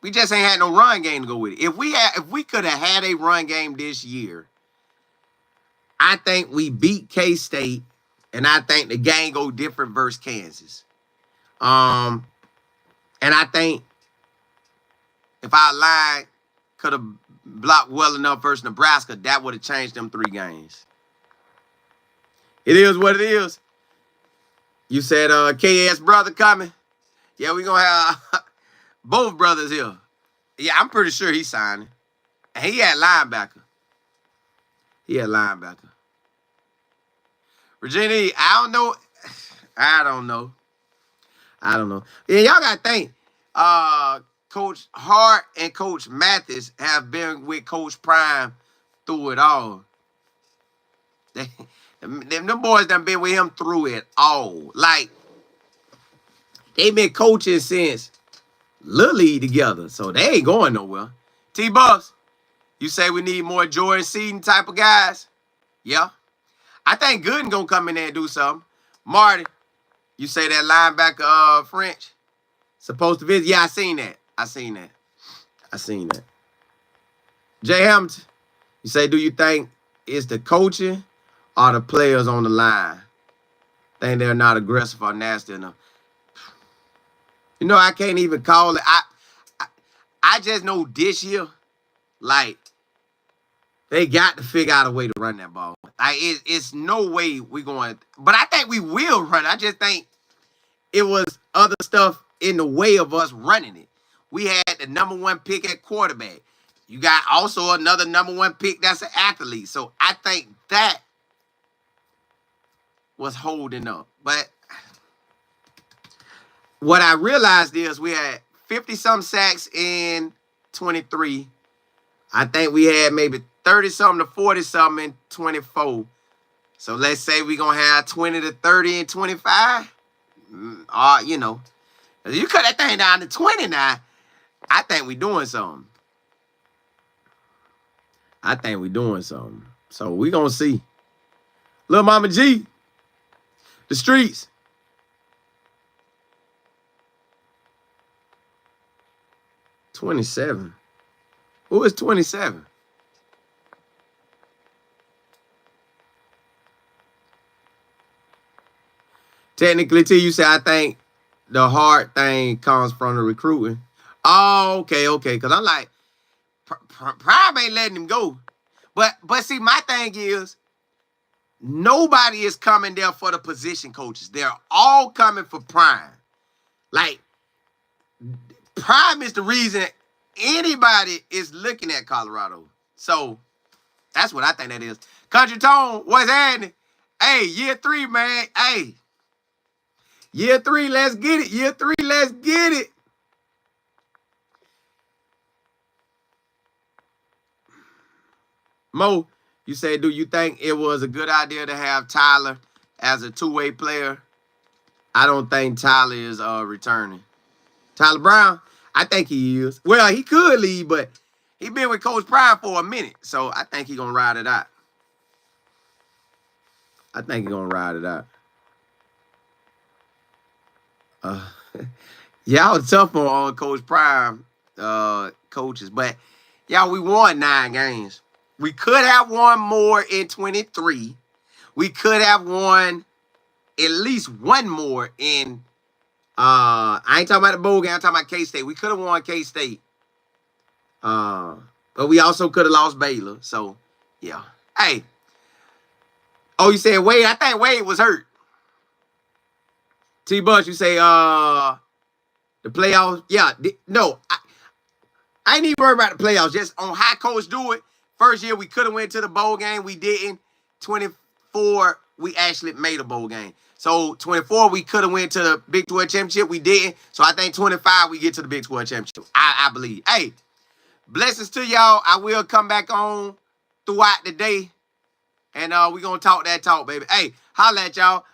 we just ain't had no run game to go with it. If we could have had a run game this year, I think we beat K-State, and I think the game go different versus Kansas. And I think if our line could have blocked well enough versus Nebraska, that would have changed them 3 games. It is what it is. You said KS brother coming. Yeah, we gonna have both brothers here. Yeah, I'm pretty sure he's signing. And he had linebacker. Virginia, I don't know. Yeah, y'all gotta think. Coach Hart and Coach Mathis have been with Coach Prime through it all. Them boys done been with him through it all. Like, they been coaching since Little League together, so they ain't going nowhere. T-Buffs, you say we need more Jordan Seaton type of guys? Yeah. I think Gooden gonna come in there and do something. Marty, you say that linebacker French supposed to visit? Yeah, I seen that. Jay Hamilton, you say, do you think it's the coaching or the players on the line? Think they're not aggressive or nasty enough? You know, I can't even call it. I just know this year, like, they got to figure out a way to run that ball. Like, it's no way we're going. But I think we will run. I just think it was other stuff in the way of us running it. We had the #1 pick at quarterback. You got also another #1 pick that's an athlete. So I think that was holding up. But what I realized is we had 50-something sacks in 23. I think we had maybe 30-something to 40-something in 24. So let's say we're going to have 20 to 30 and 25. You know, you cut that thing down to 20 now, I think we're doing something. So we going to see. Little Mama G, the streets. $27. Who is 27? Technically, T, you say I think the hard thing comes from the recruiting. Oh, okay. Because I'm like, Prime ain't letting him go. But see, my thing is, nobody is coming there for the position coaches. They're all coming for Prime. Like, Prime is the reason anybody is looking at Colorado. So that's what I think that is. Country Tone, what's happening? Hey, year 3, man. Hey, year 3, let's get it. Mo, you say, do you think it was a good idea to have Tyler as a 2-way player? I don't think Tyler is returning. Tyler Brown, I think he is. Well, he could leave, but he been with Coach Prime for a minute, so I think he's going to ride it out. Y'all tough on Coach Prime coaches, but y'all, we won 9 games. We could have won more in 23. We could have won at least one more in I ain't talking about the bowl game, I'm talking about K-State. We could have won K-State. But we also could have lost Baylor. So yeah. Hey. Oh, you said Wade? I think Wade was hurt. T-Bush, you say the playoffs? Yeah. No, I ain't even worried about the playoffs. Just on how coach do it. First year we could have went to the bowl game. We didn't. 24, we actually made a bowl game. So 24, we could have went to the Big 12 championship. We didn't. So I think 25, we get to the Big 12 championship. I believe. Hey, blessings to y'all. I will come back on throughout the day. And we're going to talk that talk, baby. Hey, holla at y'all.